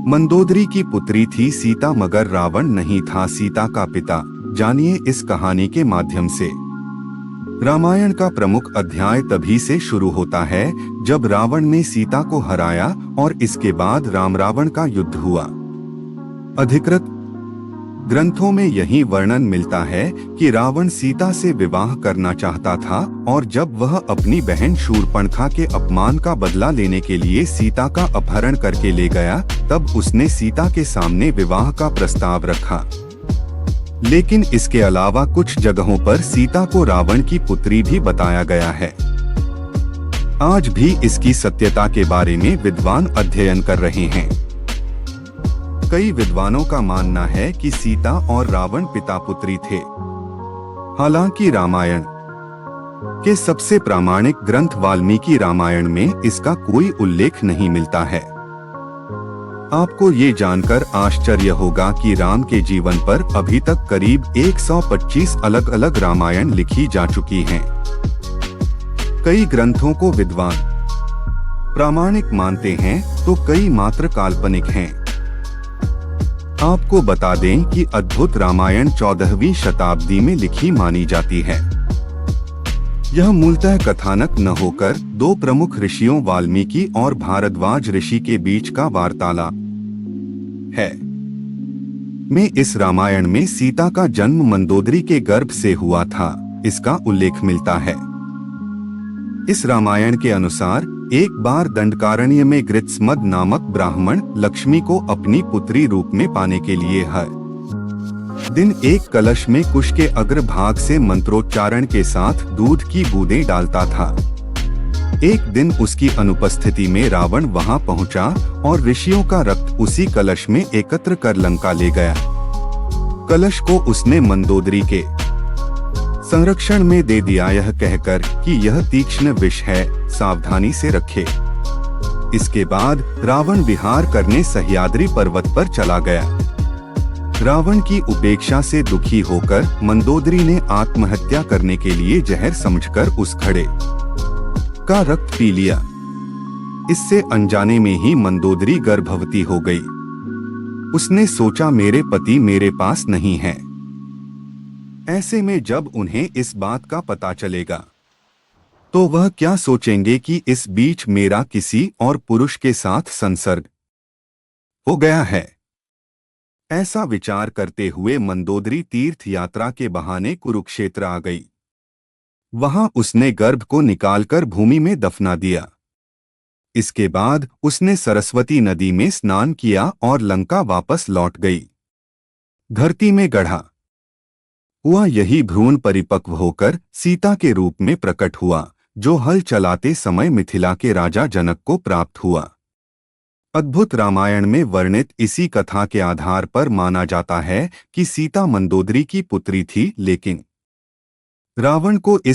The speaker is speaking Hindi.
मंदोदरी की पुत्री थी सीता, मगर रावण नहीं था सीता का पिता। जानिए इस कहानी के माध्यम से। रामायण का प्रमुख अध्याय तभी से शुरू होता है जब रावण ने सीता को हराया और इसके बाद राम रावण का युद्ध हुआ। अधिकृत ग्रंथों में यही वर्णन मिलता है कि रावण सीता से विवाह करना चाहता था और जब वह अपनी बहन शूर्पणखा के अपमान का बदला लेने के लिए सीता का अपहरण करके ले गया, तब उसने सीता के सामने विवाह का प्रस्ताव रखा। लेकिन इसके अलावा कुछ जगहों पर सीता को रावण की पुत्री भी बताया गया है। आज भी इसकी सत्यता के बारे में विद्वान अध्ययन कर रहे हैं। कई विद्वानों का मानना है कि सीता और रावण पिता पुत्री थे। हालांकि रामायण के सबसे प्रामाणिक ग्रंथ वाल्मीकि रामायण में इसका कोई उल्लेख नहीं मिलता है। आपको ये जानकर आश्चर्य होगा कि राम के जीवन पर अभी तक करीब 125 अलग अलग रामायण लिखी जा चुकी हैं। कई ग्रंथों को विद्वान प्रामाणिक मानते हैं तो कई मात्र काल्पनिक हैं। आपको बता दें कि अद्भुत रामायण 14वीं शताब्दी में लिखी मानी जाती है। यह मूलतः कथानक न होकर दो प्रमुख ऋषियों वाल्मीकि और भारद्वाज ऋषि के बीच का वार्तालाप है। में इस रामायण में सीता का जन्म मंदोदरी के गर्भ से हुआ था, इसका उल्लेख मिलता है। इस रामायण के अनुसार एक बार दंडकारण्य में गृत्समद नामक ब्राह्मण लक्ष्मी को अपनी पुत्री रूप में पाने के लिए हर दिन एक कलश में कुश के अग्रभाग से मंत्रोच्चारण के साथ दूध की बूंदें डालता था। एक दिन उसकी अनुपस्थिति में रावण वहां पहुंचा और ऋषियों का रक्त उसी कलश में एकत्र कर लंका ले गया। कलश को उसने मंदोदरी के संरक्षण में दे दिया, यह कहकर कि यह तीक्ष्ण विष है, सावधानी से रखे। इसके बाद रावण विहार करने सह्याद्री पर्वत पर चला गया। रावण की उपेक्षा से दुखी होकर मंदोदरी ने आत्महत्या करने के लिए जहर समझकर उस घड़े का रक्त पी लिया। इससे अनजाने में ही मंदोदरी गर्भवती हो गई। उसने सोचा मेरे पति मेरे पास नहीं है। ऐसे में जब उन्हें इस बात का पता चलेगा तो वह क्या सोचेंगे कि इस बीच मेरा किसी और पुरुष के साथ संसर्ग हो गया है। ऐसा विचार करते हुए मंदोदरी तीर्थ यात्रा के बहाने कुरुक्षेत्र आ गई। वहां उसने गर्भ को निकालकर भूमि में दफना दिया। इसके बाद उसने सरस्वती नदी में स्नान किया और लंका वापस लौट गई। धरती में गढ़ा हुआ यही भ्रूण परिपक्व होकर सीता के रूप में प्रकट हुआ, जो हल चलाते समय मिथिला के राजा जनक को प्राप्त हुआ। अद्भुत रामायण में वर्णित इसी कथा के आधार पर माना जाता है कि सीता मंदोदरी की पुत्री थी, लेकिन रावण को इस